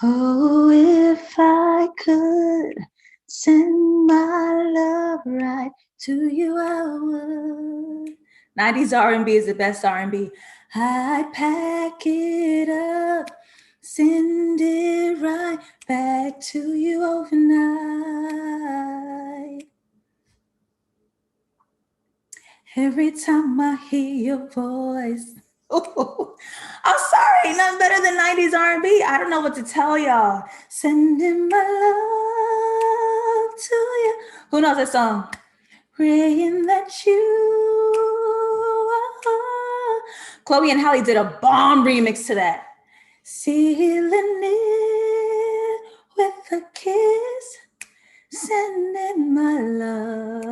Oh, if I could send my love right to you, I would. 90s R&B is the best R&B. I'd pack it up, send it right back to you overnight. Every time I hear your voice. I'm sorry, nothing better than 90s R&B. I don't know what to tell y'all. Sending my love to you. Who knows that song? Praying that you. Chloe and Halle did a bomb remix to that. Sealing it with a kiss, sending my love.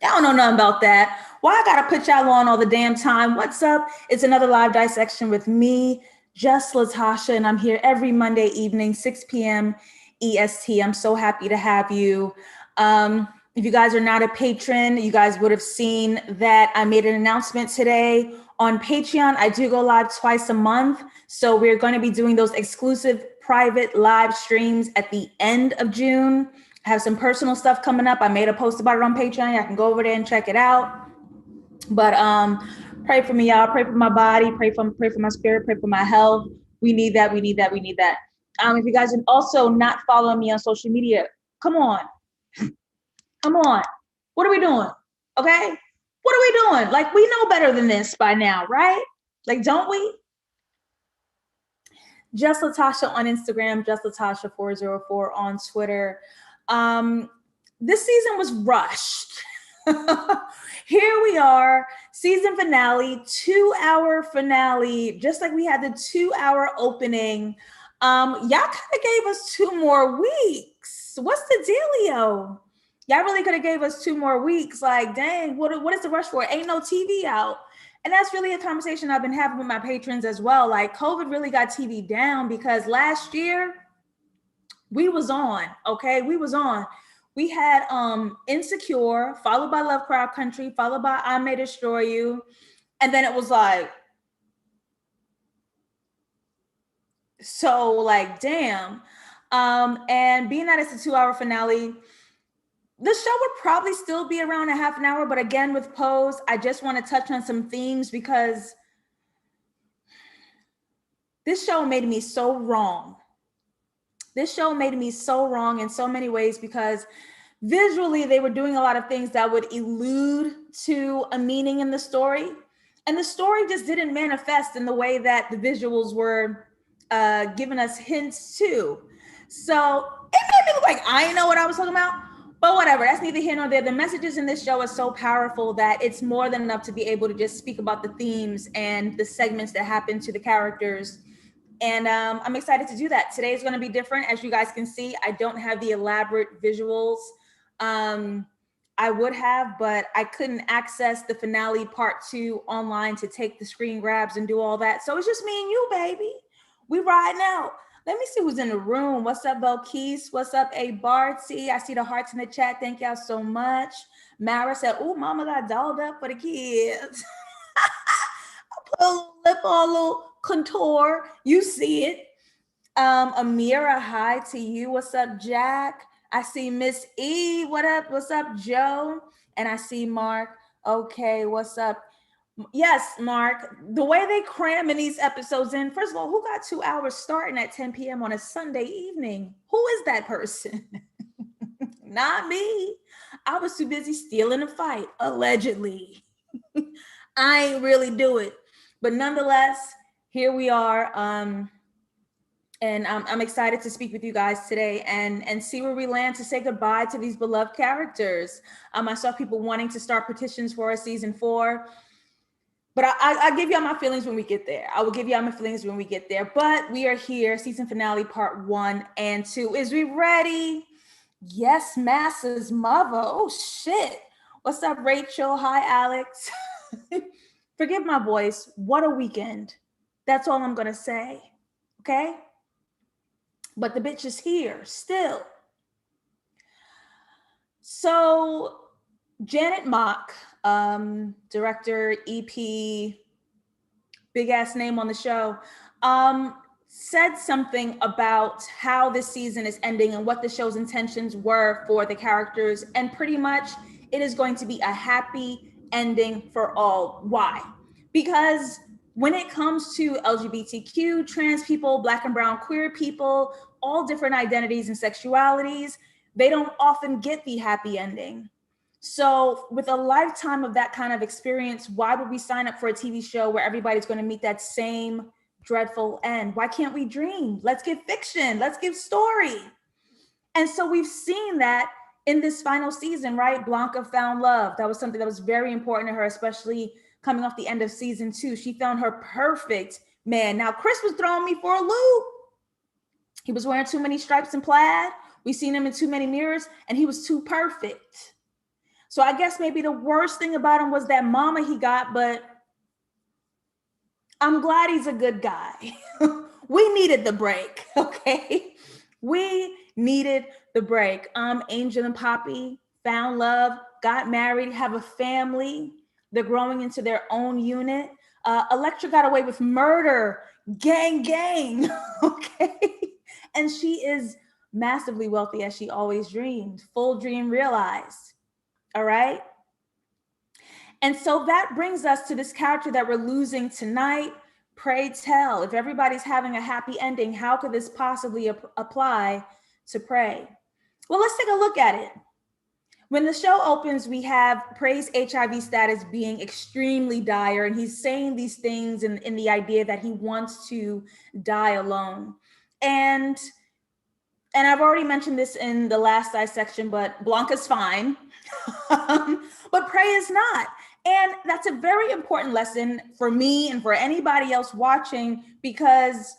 Y'all don't know nothing about that. Why I gotta put y'all on all the damn time? What's up? It's another live dissection with me, JustLatasha, and I'm here every Monday evening, 6 p.m. EST. I'm so happy to have you. If you guys are not a patron, you guys would have seen that I made an announcement today on Patreon. I do go live twice a month, so we're going to be doing those exclusive private live streams at the end of June. I have some personal stuff coming up. I made a post about it on Patreon. I can go over there and check it out. But pray for me, y'all. Pray for my body. Pray for my spirit. Pray for my health. We need that. We need that. We need that. If you guys are also not following me on social media, come on. Come on. What are we doing? Okay? What are we doing? Like, we know better than this by now, right? Like, don't we? JustLatasha on Instagram, JustLatasha404 on Twitter. This season was rushed. Here we are, season finale, 2-hour finale, just like we had the 2-hour opening. Y'all kind of gave us 2 more weeks. What's the dealio? Y'all really could have gave us 2 more weeks. Like, dang, what is the rush for? Ain't no TV out. And that's really a conversation I've been having with my patrons as well. Like, COVID really got TV down because last year we was on, okay? We was on. We had Insecure, followed by Love Crowd Country, followed by I May Destroy You. And then it was like, so like, damn. And being that it's a 2-hour finale, the show would probably still be around a half an hour. But again, with Pose, I just want to touch on some themes because this show made me so wrong. This show made me so wrong in so many ways because visually they were doing a lot of things that would allude to a meaning in the story. And the story just didn't manifest in the way that the visuals were giving us hints to. So it made me look like I didn't know what I was talking about. But whatever, that's neither here nor there. The messages in this show are so powerful that it's more than enough to be able to just speak about the themes and the segments that happen to the characters. And I'm excited to do that. Today is going to be different. As you guys can see, I don't have the elaborate visuals. I would have, but I couldn't access the finale part 2 online to take the screen grabs and do all that. So it's just me and you, baby. We riding out. Let me see who's in the room. What's up, Belkis? What's up, A Barty? I see the hearts in the chat. Thank y'all so much. Mara said, "Oh, mama got dolled up for the kids." I put a little lip on, a little contour. You see it. Amira, hi to you. What's up, Jack? I see Miss E. What up? What's up, Joe? And I see Mark. Okay, what's up? Yes, Mark. The way they cram in these episodes in, first of all, who got 2 hours starting at 10 p.m. on a Sunday evening? Who is that person? Not me. I was too busy stealing a fight, allegedly. I ain't really do it. But nonetheless, here we are. And I'm excited to speak with you guys today and see where we land to say goodbye to these beloved characters. I saw people wanting to start petitions for a season 4. But I'll give y'all my feelings when we get there. I will give y'all my feelings when we get there. But we are here, season finale, part 1 and 2. Is we ready? Yes, Massa's mother. Oh, shit. What's up, Rachel? Hi, Alex. Forgive my voice. What a weekend. That's all I'm going to say. Okay? But the bitch is here still. So, Janet Mock, director, EP, big ass name on the show. said something about how this season is ending and what the show's intentions were for the characters. And pretty much it is going to be a happy ending for all. Why? Because when it comes to LGBTQ, trans people, Black and brown queer people, all different identities and sexualities, they don't often get the happy ending. So, with a lifetime of that kind of experience, why would we sign up for a TV show where everybody's going to meet that same dreadful end? Why can't we dream? Let's give fiction, let's give story. And so, we've seen that in this final season, right? Blanca found love. That was something that was very important to her, especially coming off the end of season 2. She found her perfect man. Now, Chris was throwing me for a loop. He was wearing too many stripes and plaid. We seen him in too many mirrors, and he was too perfect. So I guess maybe the worst thing about him was that mama he got, but I'm glad he's a good guy. We needed the break, okay? We needed the break. Angel and Poppy found love, got married, have a family. They're growing into their own unit. Elektra got away with murder, gang, okay? And she is massively wealthy as she always dreamed, full dream realized. All right. And so that brings us to this character that we're losing tonight. Pray tell, if everybody's having a happy ending, how could this possibly apply to Prey? Well, let's take a look at it. When the show opens, we have Prey's HIV status being extremely dire, and he's saying these things in the idea that he wants to die alone. And I've already mentioned this in the last dissection, but Blanca's fine. But Prey is not. And that's a very important lesson for me and for anybody else watching, because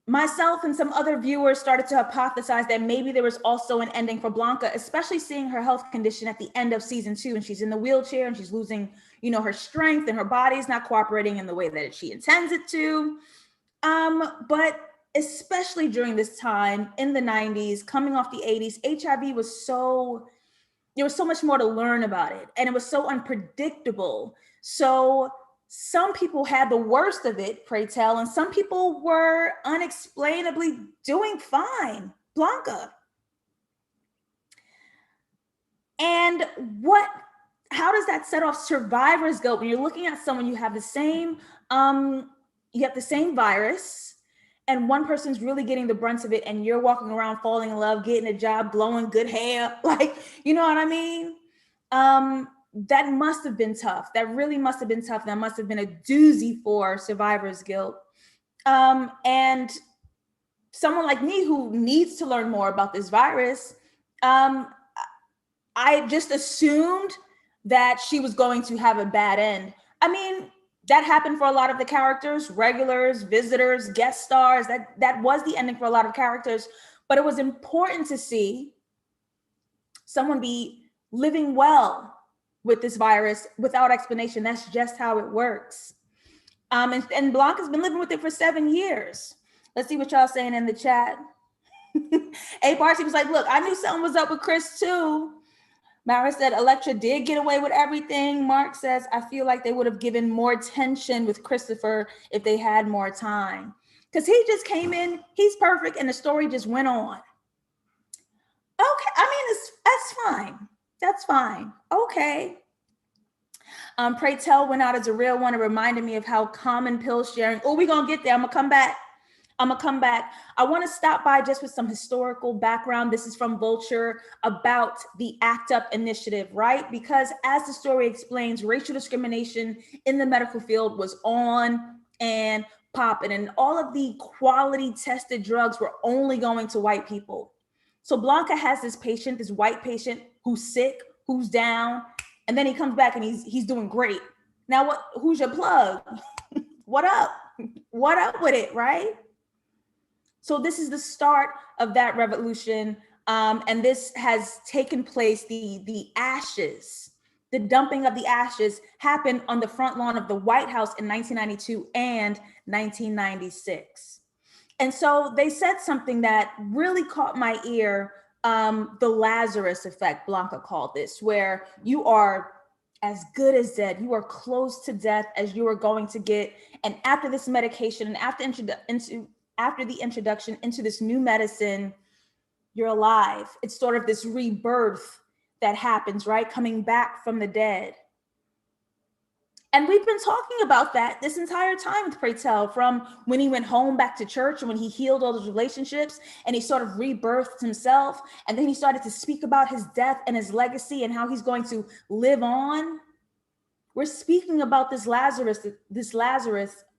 myself and some other viewers started to hypothesize that maybe there was also an ending for Blanca, especially seeing her health condition at the end of season 2, and she's in the wheelchair and she's losing, her strength, and her body's not cooperating in the way that she intends it to. But especially during this time in the 90s, coming off the 80s, HIV was there was so much more to learn about it, and it was so unpredictable. So some people had the worst of it, pray tell, and some people were unexplainably doing fine. Blanca. And how does that set off survivor's guilt when you're looking at someone, you have the same virus, and one person's really getting the brunt of it, and you're walking around falling in love, getting a job, glowing, good hair, like, you know what I mean? That must have been tough. That really must have been tough. That must have been a doozy for survivor's guilt. And someone like me who needs to learn more about this virus, I just assumed that she was going to have a bad end. I mean, that happened for a lot of the characters, regulars, visitors, guest stars. That was the ending for a lot of characters. But it was important to see someone be living well with this virus without explanation. That's just how it works. And Blanca's been living with it for 7 years. Let's see what y'all saying in the chat. A Barcy was like, look, I knew something was up with Chris too. Mara said Elektra did get away with everything. Mark says, I feel like they would have given more tension with Christopher if they had more time. Because he just came in, he's perfect, and the story just went on. Okay, I mean, that's fine. That's fine. Okay. Pray Tell went out as a real one. It reminded me of how common pill sharing. Oh, we're going to get there. I'm going to come back. I want to stop by just with some historical background. This is from Vulture about the ACT UP initiative, right? Because as the story explains, racial discrimination in the medical field was on and popping, and all of the quality tested drugs were only going to white people. So Blanca has this patient, this white patient who's sick, who's down, and then he comes back and he's doing great. Now, who's your plug? What up? What up with it, right? So this is the start of that revolution, and this has taken place. The ashes, the dumping of the ashes happened on the front lawn of the White House in 1992 and 1996. And so they said something that really caught my ear, the Lazarus effect, Blanca called this, where you are as good as dead. You are close to death as you are going to get. And after this medication and after the introduction into this new medicine, you're alive. It's sort of this rebirth that happens, right? Coming back from the dead. And we've been talking about that this entire time with Pray Tell, from when he went home back to church and when he healed all those relationships and he sort of rebirthed himself. And then he started to speak about his death and his legacy and how he's going to live on. We're speaking about this Lazarus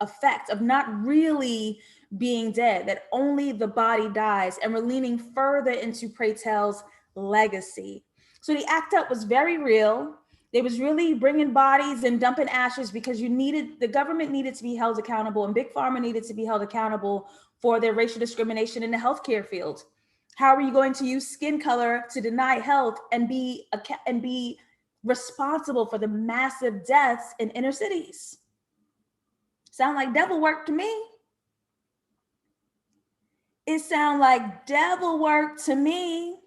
effect of not really being dead, that only the body dies. And we're leaning further into Pray Tell's legacy. So the ACT UP was very real. They was really bringing bodies and dumping ashes because the government needed to be held accountable, and Big Pharma needed to be held accountable for their racial discrimination in the healthcare field. How are you going to use skin color to deny health and be responsible for the massive deaths in inner cities? Sound like devil work to me. It sound like devil work to me.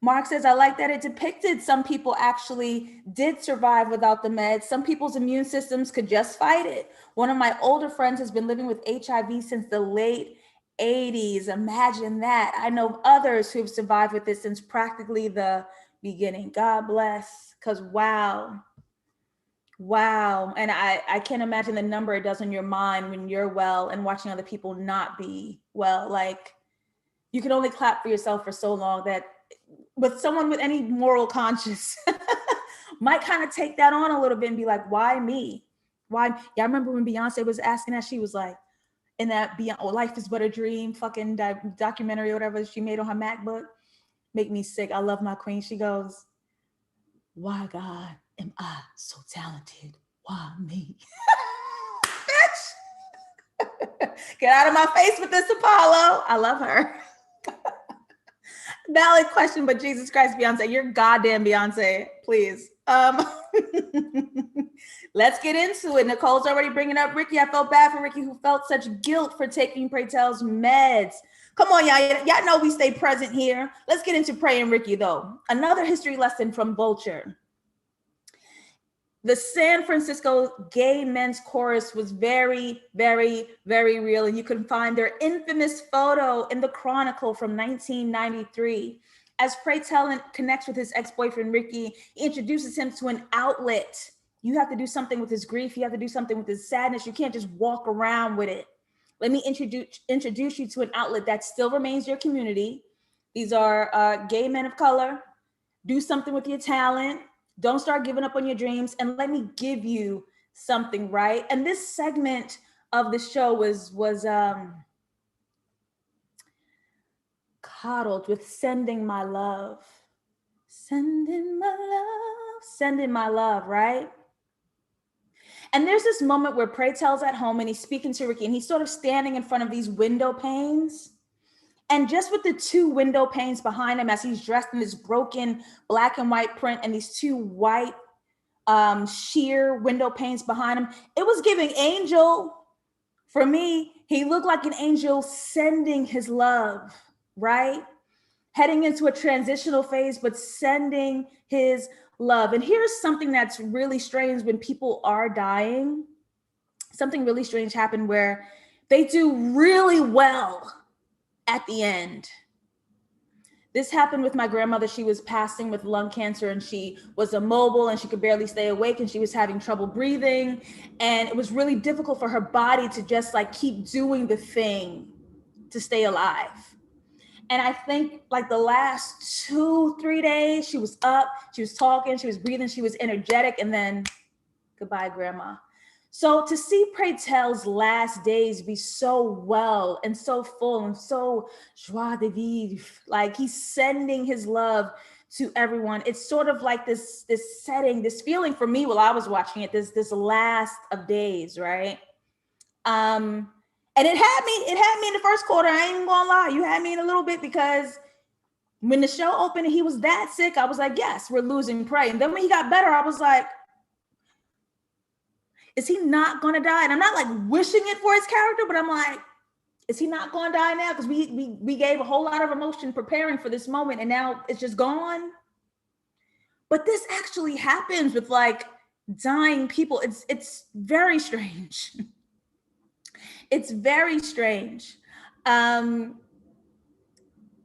Mark says, I like that it depicted some people actually did survive without the meds. Some people's immune systems could just fight it. One of my older friends has been living with HIV since the late 80s. Imagine that. I know others who've survived with this since practically the beginning. God bless, because wow. And I can't imagine the number it does in your mind when you're well and watching other people not be well. Like, you can only clap for yourself for so long that with someone with any moral conscience might kind of take that on a little bit and be like, why me? Why? Yeah, I remember when Beyonce was asking that, she was like, in that Life is But a Dream fucking documentary or whatever she made on her MacBook, make me sick. I love my queen. She goes, why God am I so talented? Why me? Bitch, get out of my face with this, Apollo. I love her. Valid question, but Jesus Christ, Beyonce, you're goddamn Beyonce, please. Let's get into it. Nicole's already bringing up Ricky. I felt bad for Ricky, who felt such guilt for taking Pray Tell's meds. Come on, y'all know we stay present here. Let's get into Pray and Ricky, though. Another history lesson from Vulture. The San Francisco Gay Men's Chorus was very, very, very real. And you can find their infamous photo in the Chronicle from 1993. As Pray Tell connects with his ex-boyfriend, Ricky, he introduces him to an outlet. You have to do something with his grief. You have to do something with his sadness. You can't just walk around with it. Let me introduce you to an outlet that still remains your community. These are gay men of color. Do something with your talent. Don't start giving up on your dreams, and let me give you something, right? And this segment of the show was coddled with Sending My Love. Sending my love, right? And there's this moment where Pray Tell's at home and he's speaking to Ricky, and he's sort of standing in front of these window panes. And just with the two window panes behind him, as he's dressed in this broken black and white print and these two white sheer window panes behind him, it was giving angel. For me, he looked like an angel sending his love, right? Heading into a transitional phase, but sending his love. And here's something that's really strange when people are dying. Something really strange happened where they do really well at the end. This happened with my grandmother. She was passing with lung cancer, and she was immobile and she could barely stay awake, and she was having trouble breathing. And it was really difficult for her body to just like keep doing the thing to stay alive. And I think like the last 2-3 days, she was up, she was talking, she was breathing, she was energetic, and then goodbye, grandma. So to see Pray Tell's last days be so well and so full and so joie de vivre, like he's sending his love to everyone. It's sort of like this setting, this feeling for me while I was watching it, this last of days, right? And it had me in the first quarter. I ain't even gonna lie, you had me in a little bit, because when the show opened and he was that sick, I was like, yes, we're losing Pray. And then when he got better, I was like, is he not going to die? And I'm not like wishing it for his character, but I'm like, is he not going to die now? Because we gave a whole lot of emotion preparing for this moment, and now it's just gone. But this actually happens with like dying people. It's very strange. It's very strange. And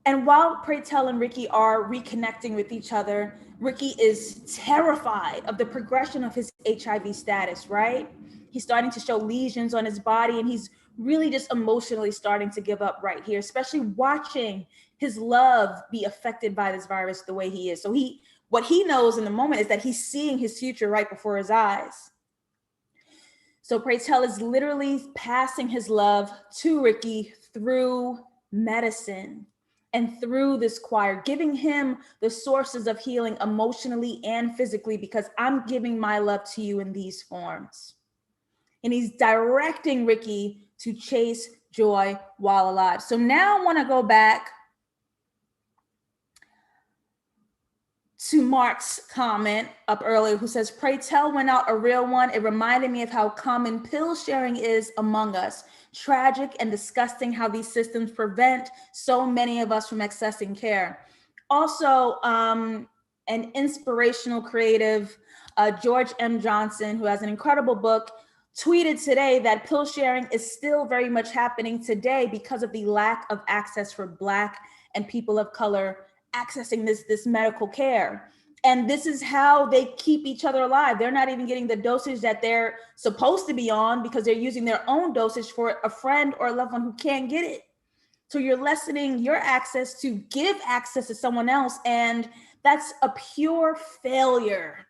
while Pray Tell and Ricky are reconnecting with each other, Ricky is terrified of the progression of his HIV status, right? He's starting to show lesions on his body, and he's really just emotionally starting to give up right here, especially watching his love be affected by this virus the way he is. So what he knows in the moment is that he's seeing his future right before his eyes. So Pray Tell is literally passing his love to Ricky through medicine and through this choir, giving him the sources of healing emotionally and physically, because I'm giving my love to you in these forms. And he's directing Ricky to chase joy while alive. So now I want to go back to Mark's comment up earlier, who says, Pray Tell went out a real one. It reminded me of how common pill sharing is among us. Tragic and disgusting how these systems prevent so many of us from accessing care. Also, an inspirational creative, George M. Johnson, who has an incredible book, tweeted today that pill sharing is still very much happening today because of the lack of access for Black and people of color accessing this medical care. And this is how they keep each other alive. They're not even getting the dosage that they're supposed to be on because they're using their own dosage for a friend or a loved one who can't get it. So you're lessening your access to give access to someone else. And that's a pure failure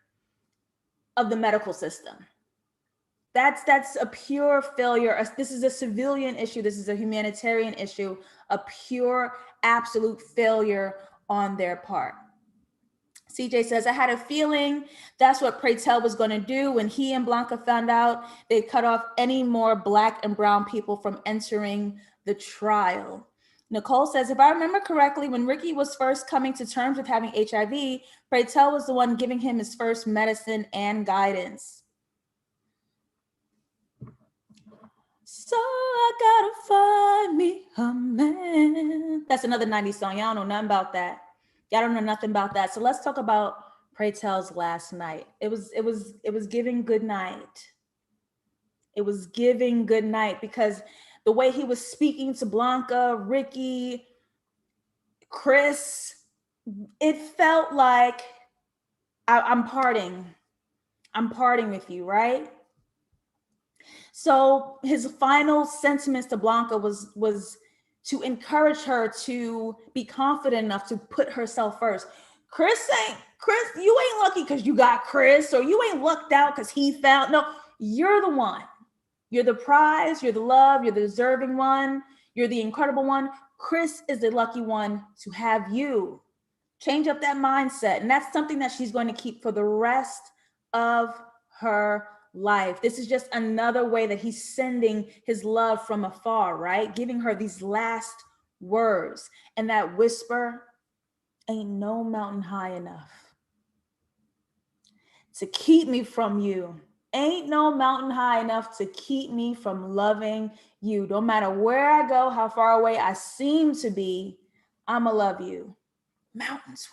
of the medical system. That's a pure failure. This is a civilian issue. This is a humanitarian issue, a pure, absolute failure on their part. CJ says, I had a feeling that's what Pray Tell was going to do when he and Blanca found out they cut off any more Black and brown people from entering the trial. Nicole says, if I remember correctly, when Ricky was first coming to terms with having HIV, Pray Tell was the one giving him his first medicine and guidance. So I gotta find me a man. That's another 90s song. Y'all don't know nothing about that. Y'all don't know nothing about that. So let's talk about Pray Tell's last night. It was giving good night. It was giving good night because the way he was speaking to Blanca, Ricky, Chris, it felt like I'm parting with you, right? So his final sentiments to Blanca was to encourage her to be confident enough to put herself first. Chris, you ain't lucky because you got Chris, or you ain't lucked out because he found. No, you're the one. You're the prize, you're the love, you're the deserving one, you're the incredible one. Chris is the lucky one to have you. Change up that mindset. And that's something that she's going to keep for the rest of her life. This is just another way that he's sending his love from afar, right? Giving her these last words. And that whisper, ain't no mountain high enough to keep me from you. Ain't no mountain high enough to keep me from loving you. No matter where I go, how far away I seem to be, I'ma love you. Mountains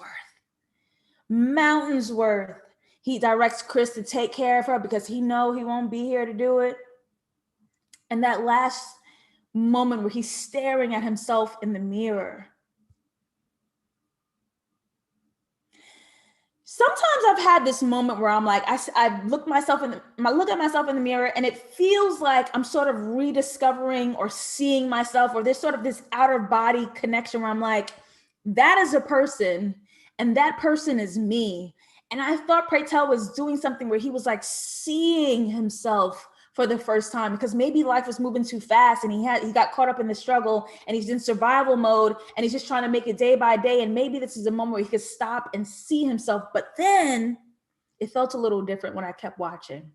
worth. He directs Chris to take care of her because he knows he won't be here to do it. And that last moment where he's staring at himself in the mirror. Sometimes I've had this moment where I'm like, I look at myself in the mirror, and it feels like I'm sort of rediscovering or seeing myself, or there's sort of this outer body connection where I'm like, that is a person, and that person is me. And I thought Pray Tell was doing something where he was like seeing himself for the first time, because maybe life was moving too fast and he got caught up in the struggle and he's in survival mode and he's just trying to make it day by day. And maybe this is a moment where he could stop and see himself. But then it felt a little different when I kept watching.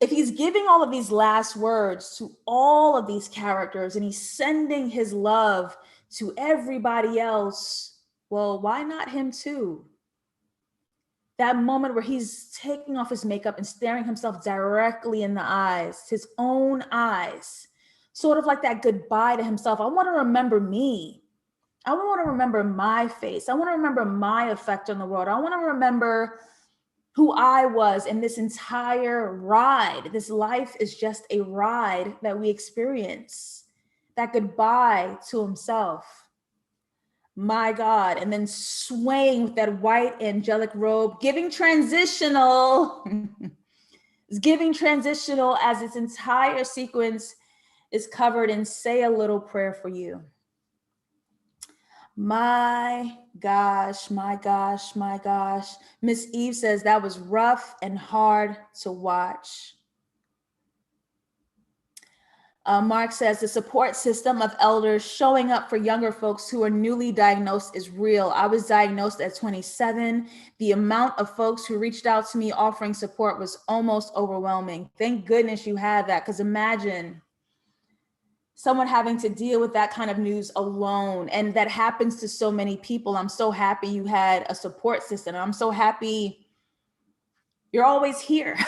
If he's giving all of these last words to all of these characters and he's sending his love to everybody else, well, why not him too? That moment where he's taking off his makeup and staring himself directly in the eyes, his own eyes, sort of like that goodbye to himself. I want to remember me. I want to remember my face. I want to remember my effect on the world. I want to remember who I was in this entire ride. This life is just a ride that we experience. That goodbye to himself. My God. And then swaying with that white angelic robe, giving transitional. It's giving transitional as its entire sequence is covered in Say a Little Prayer for You. My gosh, my gosh, my gosh. Miss Eve says that was rough and hard to watch. Mark says the support system of elders showing up for younger folks who are newly diagnosed is real. I was diagnosed at 27. The amount of folks who reached out to me offering support was almost overwhelming. Thank goodness you had that, because imagine someone having to deal with that kind of news alone. And that happens to so many people. I'm so happy you had a support system. I'm so happy you're always here.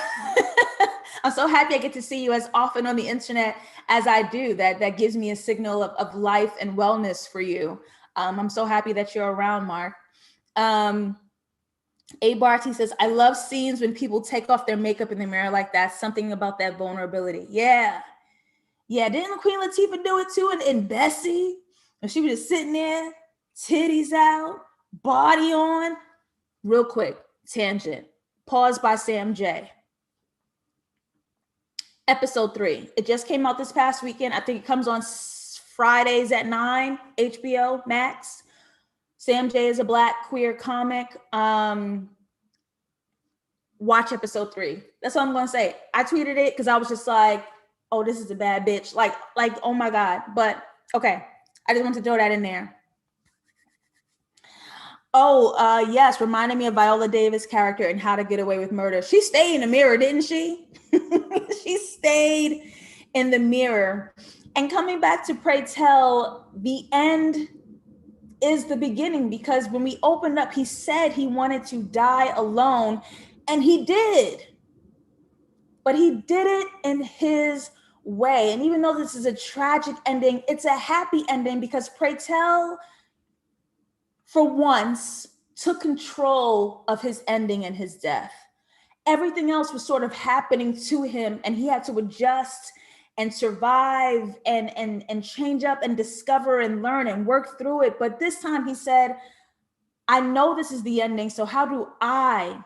I'm so happy I get to see you as often on the internet as I do. That gives me a signal of life and wellness for you. I'm so happy that you're around, Mark. A. Barty says, I love scenes when people take off their makeup in the mirror like that. Something about that vulnerability. Yeah. Yeah, didn't Queen Latifah do it too in Bessie? And she was just sitting there, titties out, body on. Real quick, tangent. Pause by Sam J. Episode 3. It just came out this past weekend. I think it comes on Fridays at 9, HBO Max. Sam J is a Black queer comic. Watch episode 3. That's all I'm going to say. I tweeted it because I was just like, oh, this is a bad bitch. Like, oh my God. But okay, I just want to throw that in there. Oh, yes, reminded me of Viola Davis' character in How to Get Away with Murder. She stayed in the mirror, didn't she? She stayed in the mirror. And coming back to Pray Tell, the end is the beginning, because when we opened up, he said he wanted to die alone, and he did. But he did it in his way. And even though this is a tragic ending, it's a happy ending, because Pray Tell, for once, took control of his ending and his death. Everything else was sort of happening to him, and he had to adjust and survive and change up and discover and learn and work through it. But this time he said, I know this is the ending, so how do I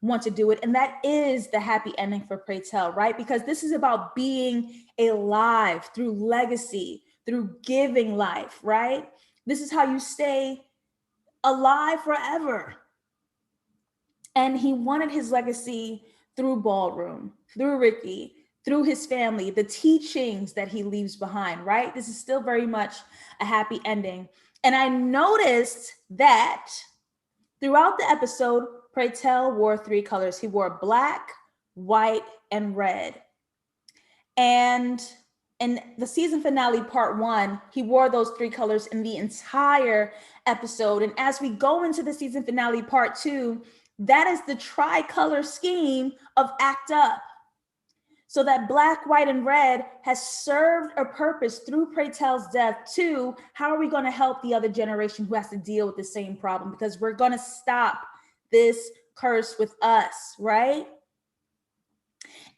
want to do it? And that is the happy ending for Pray Tell, right? Because this is about being alive through legacy, through giving life, right? This is how you stay alive forever. And he wanted his legacy through Ballroom, through Ricky, through his family, the teachings that he leaves behind, right? This is still very much a happy ending. And I noticed that throughout the episode, Pray Tell wore 3 colors. He wore black, white, and red. And in the season finale, part 1, he wore those 3 colors in the entire episode. And as we go into the season finale, part 2, that is the tricolor scheme of Act Up. So that black, white, and red has served a purpose through Pray Tell's death too. How are we going to help the other generation who has to deal with the same problem? Because we're going to stop this curse with us, right?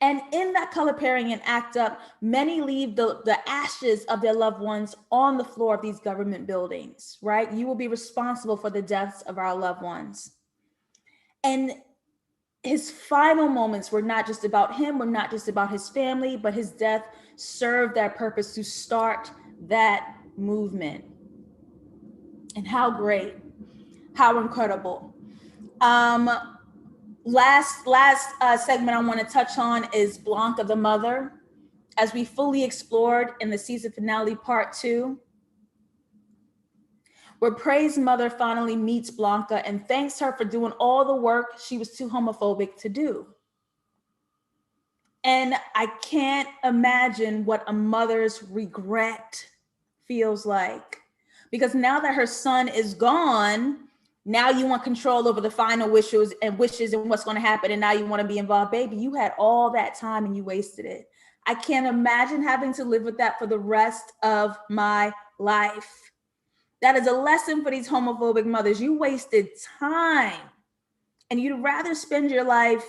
And in that color pairing and Act Up, many leave the ashes of their loved ones on the floor of these government buildings, right? You will be responsible for the deaths of our loved ones. And his final moments were not just about him, were not just about his family, but his death served that purpose to start that movement. And how great, how incredible. Last segment I want to touch on is Blanca the mother, as we fully explored in the season finale part 2, where Pray's mother finally meets Blanca and thanks her for doing all the work she was too homophobic to do. And I can't imagine what a mother's regret feels like, because now that her son is gone, now you want control over the final wishes and what's going to happen. And now you want to be involved. Baby, you had all that time and you wasted it. I can't imagine having to live with that for the rest of my life. That is a lesson for these homophobic mothers. You wasted time, and you'd rather spend your life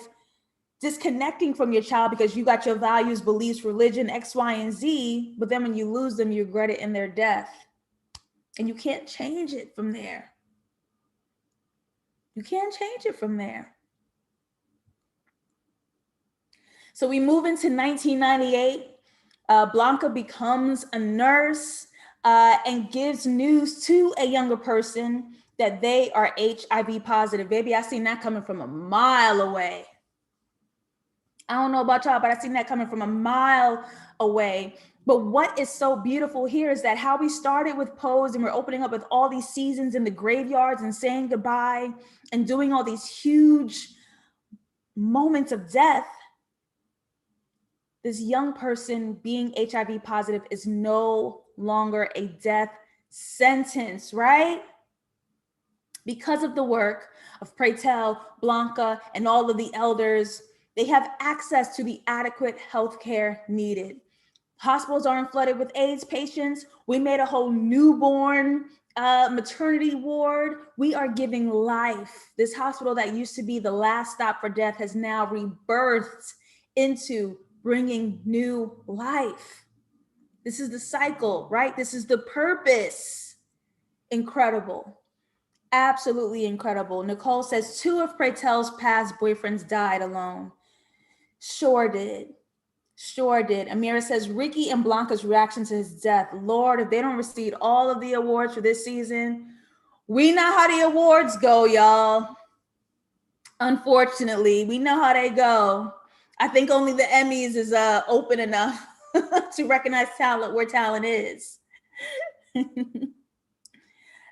disconnecting from your child because you got your values, beliefs, religion, X, Y, and Z, but then when you lose them, you regret it in their death. And you can't change it from there. You can't change it from there. So we move into 1998. Blanca becomes a nurse and gives news to a younger person that they are HIV positive. Baby, I seen that coming from a mile away. I don't know about y'all, but I seen that coming from a mile away. But what is so beautiful here is that how we started with Pose, and we're opening up with all these seasons in the graveyards and saying goodbye and doing all these huge moments of death. This young person being HIV positive is no longer a death sentence, right? Because of the work of Pray Tell, Blanca, and all of the elders, they have access to the adequate health care needed. Hospitals aren't flooded with AIDS patients. We made a whole newborn maternity ward. We are giving life. This hospital that used to be the last stop for death has now rebirthed into bringing new life. This is the cycle, right? This is the purpose. Incredible. Absolutely incredible. Nicole says 2 of Pray Tell's past boyfriends died alone. Sure did. Sure did. Amira says Ricky and Blanca's reaction to his death. Lord, if they don't receive all of the awards for this season, we know how the awards go, y'all. Unfortunately, we know how they go. I think only the Emmys is open enough to recognize talent where talent is.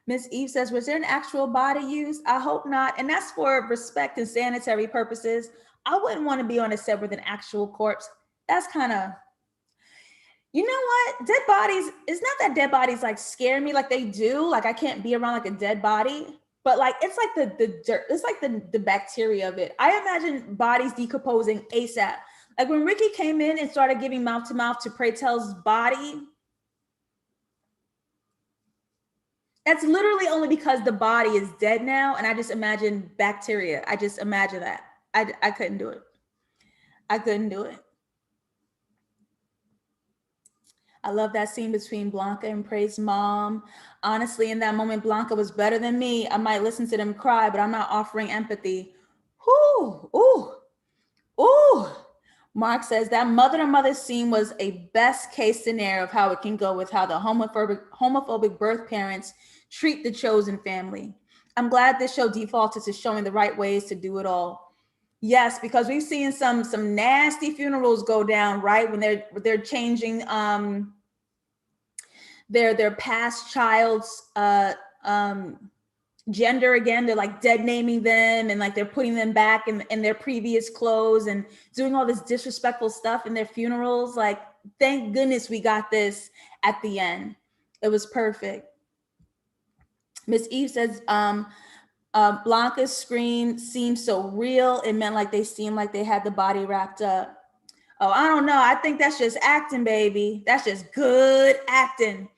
Miss Eve says, was there an actual body used? I hope not. And that's for respect and sanitary purposes. I wouldn't want to be on a set with an actual corpse. That's kind of, you know what? Dead bodies, it's not that dead bodies like scare me like they do. Like I can't be around like a dead body, but like, it's like the dirt, it's like the bacteria of it. I imagine bodies decomposing ASAP. Like when Ricky came in and started giving mouth to mouth to Pray Tell's body, that's literally only because the body is dead now. And I just imagine bacteria. I just imagine that. I couldn't do it. I couldn't do it. I love that scene between Blanca and Pray's mom. Honestly, in that moment, Blanca was better than me. I might listen to them cry, but I'm not offering empathy. Ooh, ooh, ooh. Mark says that mother-to-mother scene was a best case scenario of how it can go with how the homophobic birth parents treat the chosen family. I'm glad this show defaulted to showing the right ways to do it all. Yes, because we've seen some nasty funerals go down, right? When they're changing their past child's gender again. They're like dead naming them and like they're putting them back in their previous clothes and doing all this disrespectful stuff in their funerals. Like, thank goodness we got this at the end. It was perfect. Miss Eve says, Blanca's scream seemed so real. It meant like they seemed like they had the body wrapped up. Oh, I don't know. I think that's just acting, baby. That's just good acting.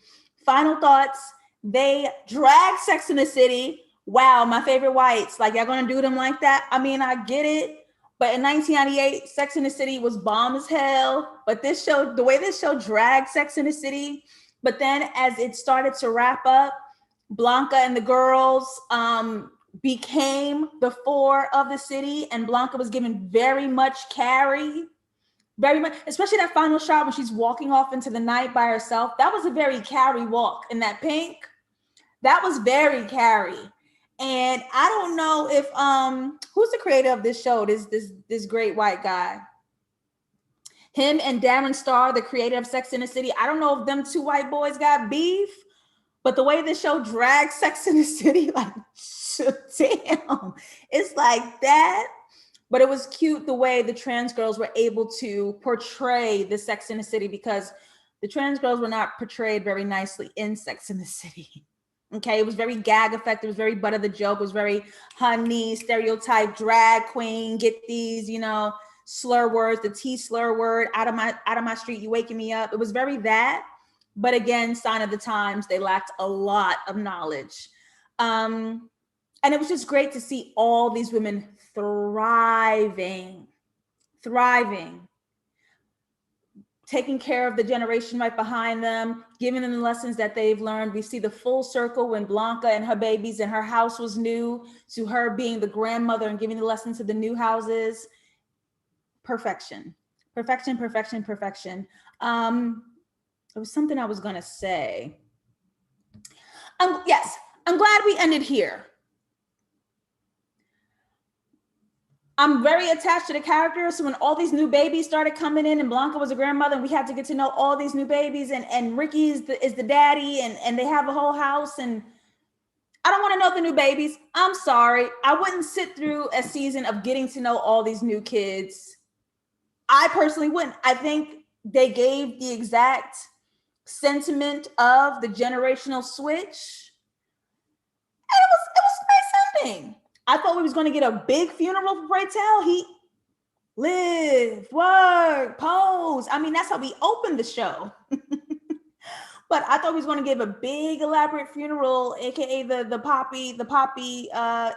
Final thoughts. They drag Sex in the City. Wow, my favorite whites. Like, y'all gonna do them like that? I mean, I get it. But in 1998, Sex in the City was bomb as hell. But this show, the way this show dragged Sex in the City, but then as it started to wrap up, Blanca and the girls became the 4 of the city, and Blanca was given very much Carrie. Very much, especially that final shot when she's walking off into the night by herself. That was a very Carrie walk in that pink. That was very Carrie. And I don't know if who's the creator of this show, this great white guy. Him and Darren Star, the creator of Sex in the City. I don't know if them 2 white boys got beef, but the way this show drags Sex in the City, like, damn, it's like that. But it was cute the way the trans girls were able to portray the Sex in the City, because the trans girls were not portrayed very nicely in Sex in the City. Okay, it was very gag effect. It was very butt of the joke. It was very honey, stereotype, drag queen, get these, slur words, the T slur word, out of my street, you waking me up. It was very that. But again, sign of the times, they lacked a lot of knowledge. And it was just great to see all these women thriving, taking care of the generation right behind them, giving them the lessons that they've learned. We see the full circle when Blanca and her babies and her house was new, to her being the grandmother and giving the lessons to the new houses. Perfection. Perfection, perfection, perfection. There was something I was going to say. Yes, I'm glad we ended here. I'm very attached to the characters. So when all these new babies started coming in and Blanca was a grandmother and we had to get to know all these new babies and Ricky is the daddy and they have a whole house, and I don't want to know the new babies. I'm sorry. I wouldn't sit through a season of getting to know all these new kids. I personally wouldn't. I think they gave the exact sentiment of the generational switch. And it was a nice ending. I thought we was going to get a big funeral for Pray Tell. He live, work, pose. I mean, that's how we opened the show. But I thought we was going to give a big elaborate funeral, aka the poppy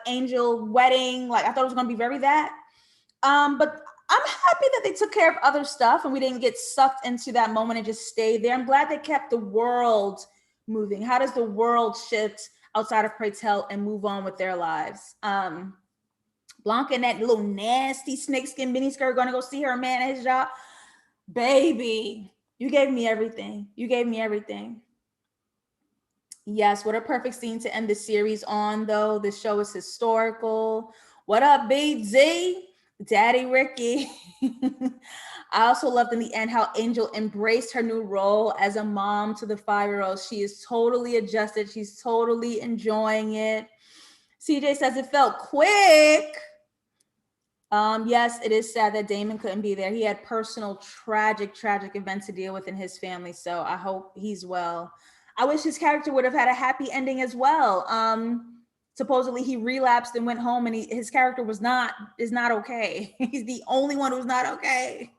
angel wedding. Like I thought it was going to be very that. But I'm happy that they took care of other stuff and we didn't get sucked into that moment and just stayed there. I'm glad they kept the world moving. How does the world shift outside of Pray Tell and move on with their lives? Blanca and that little nasty snakeskin miniskirt going to go see her man at his job. Baby, you gave me everything. You gave me everything. Yes, what a perfect scene to end the series on, though. This show is historical. What up, BZ? Daddy Ricky. I also loved in the end how Angel embraced her new role as a mom to the 5-year-old. She is totally adjusted. She's totally enjoying it. CJ says it felt quick. Yes, it is sad that Damon couldn't be there. He had personal, tragic events to deal with in his family. So I hope he's well. I wish his character would have had a happy ending as well. Supposedly he relapsed and went home, and his character is not okay. He's the only one who's not okay.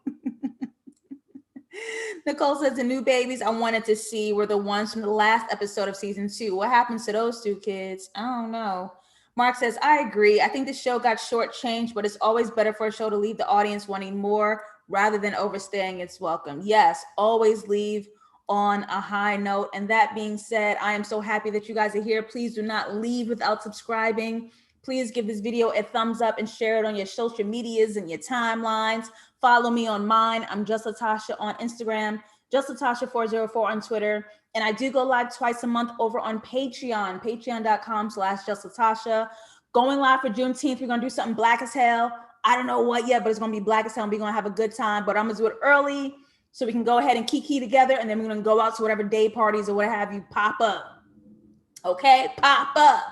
Nicole says the new babies I wanted to see were the ones from the last episode of season 2. What happens to those 2 kids? I don't know. Mark says, I agree. I think the show got shortchanged, but it's always better for a show to leave the audience wanting more rather than overstaying its welcome. Yes, always leave on a high note. And that being said, I am so happy that you guys are here. Please do not leave without subscribing. Please give this video a thumbs up and share it on your social medias and your timelines. Follow me on mine. I'm JustLatasha on Instagram, JustLatasha404 on Twitter. And I do go live twice a month over on Patreon, patreon.com/JustLatasha. Going live for Juneteenth. We're going to do something black as hell. I don't know what yet, but it's going to be black as hell and we're going to have a good time. But I'm going to do it early so we can go ahead and kiki together, and then we're going to go out to whatever day parties or what have you pop up. Okay? Pop up.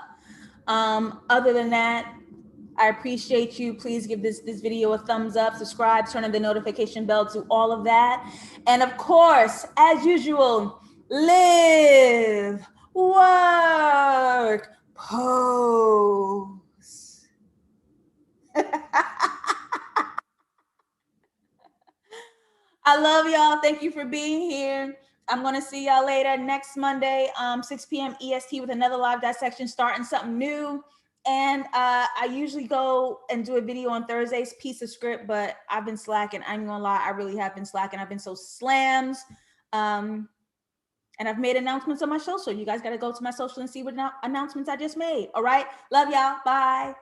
Other than that, I appreciate you. Please give this video a thumbs up, subscribe, turn on the notification bell, do all of that. And of course, as usual, live, work, pose. I love y'all. Thank you for being here. I'm going to see y'all later next Monday, 6 p.m. EST with another live dissection, starting something new. And I usually go and do a video on Thursdays, piece of script, but I've been slacking. I ain't gonna lie, I really have been slacking. I've been so slammed. And I've made announcements on my social. You guys got to go to my social and see what announcements I just made. All right. Love y'all. Bye.